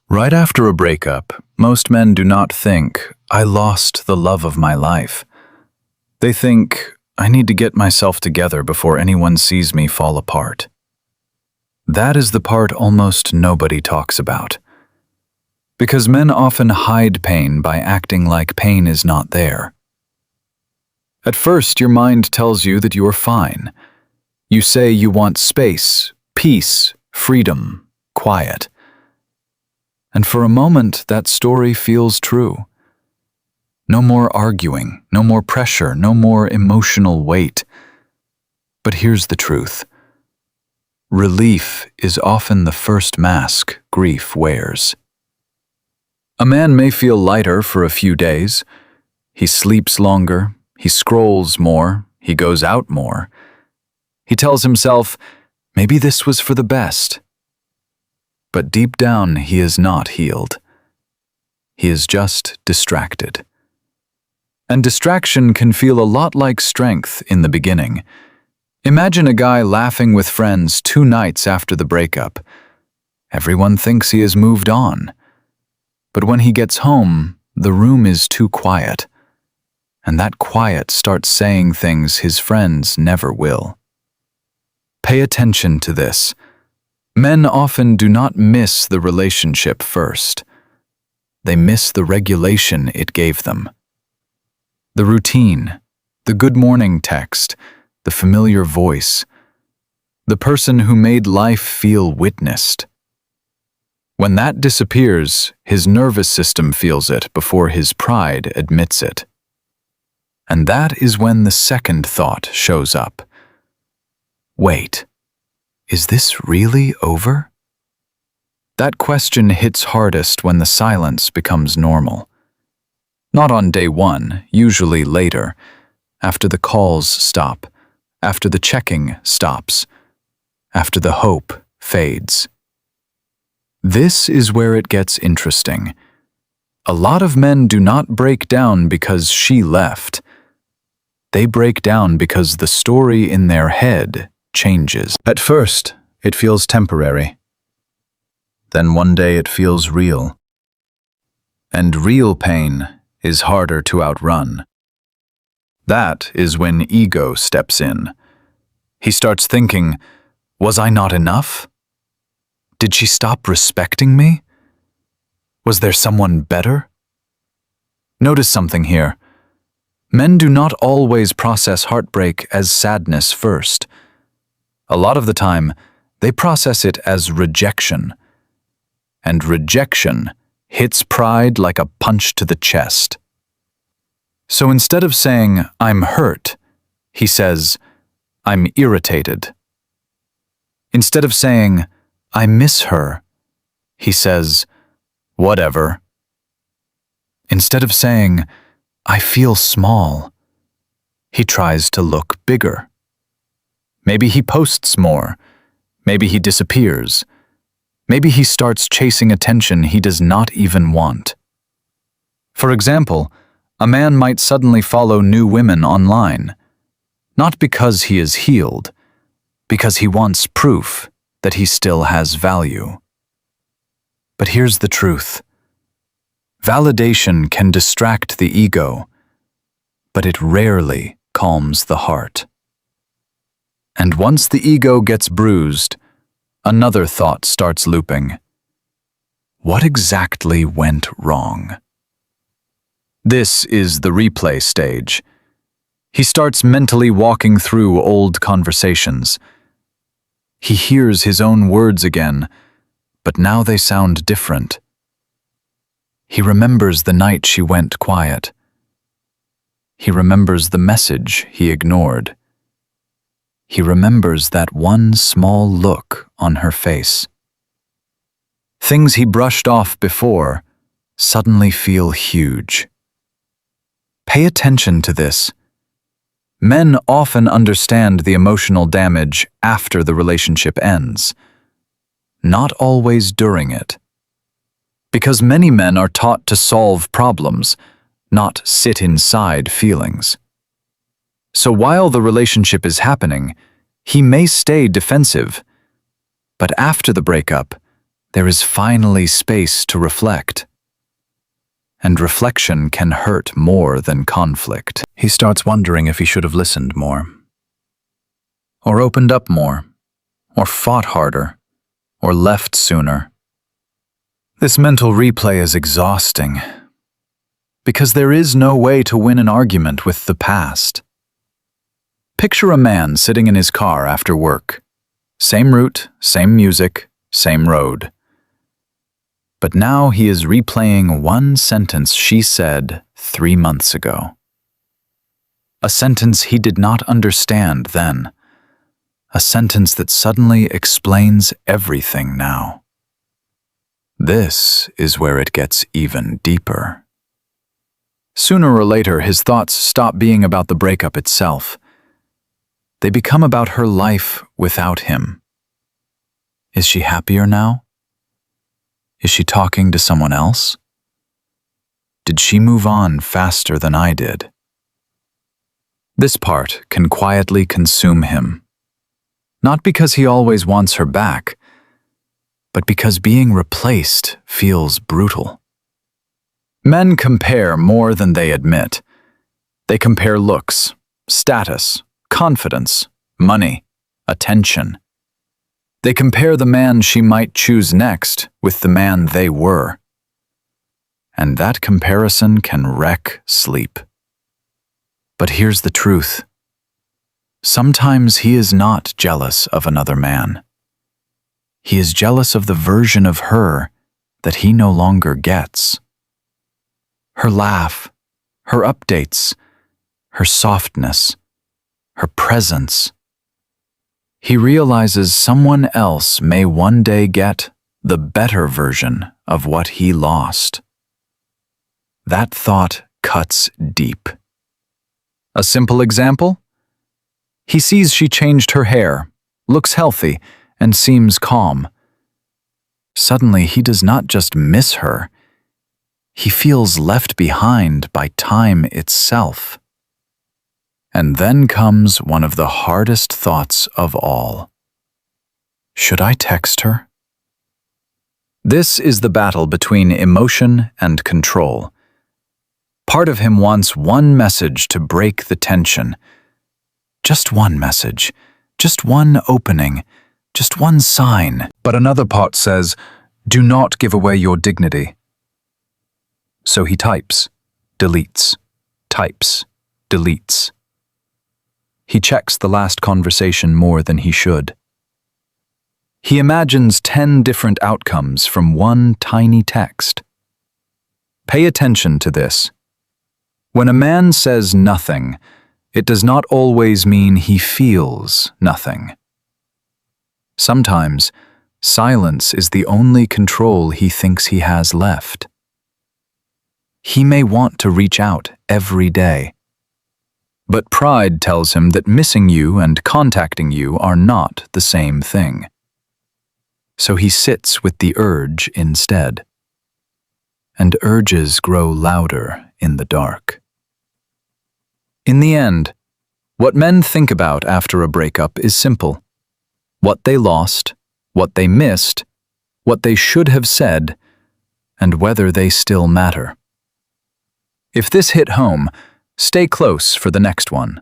Right after a breakup, most men do not think, "I lost the love of my life." They think, "I need to get myself together before anyone sees me fall apart." That is the part almost nobody talks about. Because men often hide pain by acting like pain is not there. At first, your mind tells you that you are fine. You say you want space, peace, freedom, quiet. And for a moment, that story feels true. No more arguing, no more pressure, no more emotional weight. But here's the truth. Relief is often the first mask grief wears. A man may feel lighter for a few days. He sleeps longer, he scrolls more, he goes out more. He tells himself, maybe this was for the best. But deep down, he is not healed. He is just distracted. And distraction can feel a lot like strength in the beginning. Imagine a guy laughing with friends 2 nights after the breakup. Everyone thinks he has moved on. But when he gets home, the room is too quiet. And that quiet starts saying things his friends never will. Pay attention to this. Men often do not miss the relationship first. They miss the regulation it gave them. The routine, the good morning text, the familiar voice, the person who made life feel witnessed. When that disappears, his nervous system feels it before his pride admits it. And that is when the second thought shows up. Wait. Is this really over? That question hits hardest when the silence becomes normal. Not on day 1, usually later, after the calls stop, after the checking stops, after the hope fades. This is where it gets interesting. A lot of men do not break down because she left. They break down because the story in their head changes. At first, it feels temporary. Then one day it feels real. And real pain is harder to outrun. That is when ego steps in. He starts thinking, was I not enough? Did she stop respecting me? Was there someone better? Notice something here. Men do not always process heartbreak as sadness first. A lot of the time, they process it as rejection. And rejection hits pride like a punch to the chest. So instead of saying, "I'm hurt," he says, "I'm irritated." Instead of saying, "I miss her," he says, "Whatever." Instead of saying, "I feel small," he tries to look bigger. Maybe he posts more. Maybe he disappears. Maybe he starts chasing attention he does not even want. For example, a man might suddenly follow new women online, not because he is healed, because he wants proof that he still has value. But here's the truth. Validation can distract the ego, but it rarely calms the heart. And once the ego gets bruised, another thought starts looping. What exactly went wrong? This is the replay stage. He starts mentally walking through old conversations. He hears his own words again, but now they sound different. He remembers the night she went quiet. He remembers the message he ignored. He remembers that one small look on her face. Things he brushed off before suddenly feel huge. Pay attention to this. Men often understand the emotional damage after the relationship ends, not always during it. Because many men are taught to solve problems, not sit inside feelings. So while the relationship is happening, he may stay defensive. But after the breakup, there is finally space to reflect. And reflection can hurt more than conflict. He starts wondering if he should have listened more, or opened up more, or fought harder, or left sooner. This mental replay is exhausting, because there is no way to win an argument with the past. Picture a man sitting in his car after work. Same route, same music, same road. But now he is replaying one sentence she said 3 months ago. A sentence he did not understand then. A sentence that suddenly explains everything now. This is where it gets even deeper. Sooner or later, his thoughts stop being about the breakup itself. They become about her life without him. Is she happier now? Is she talking to someone else? Did she move on faster than I did? This part can quietly consume him. Not because he always wants her back, but because being replaced feels brutal. Men compare more than they admit. They compare looks, status, confidence, money, attention. They compare the man she might choose next with the man they were. And that comparison can wreck sleep. But here's the truth. Sometimes he is not jealous of another man. He is jealous of the version of her that he no longer gets. Her laugh, her updates, her softness, her presence. He realizes someone else may one day get the better version of what he lost. That thought cuts deep. A simple example? He sees she changed her hair, looks healthy, and seems calm. Suddenly, he does not just miss her. He feels left behind by time itself. And then comes one of the hardest thoughts of all. Should I text her? This is the battle between emotion and control. Part of him wants one message to break the tension. Just one message, just one opening, just one sign. But another part says, do not give away your dignity. So he types, deletes, types, deletes. He checks the last conversation more than he should. He imagines 10 different outcomes from one tiny text. Pay attention to this. When a man says nothing, it does not always mean he feels nothing. Sometimes, silence is the only control he thinks he has left. He may want to reach out every day, but pride tells him that missing you and contacting you are not the same thing. So he sits with the urge instead. And urges grow louder in the dark. In the end, what men think about after a breakup is simple. What they lost, what they missed, what they should have said, and whether they still matter. If this hit home, stay close for the next one.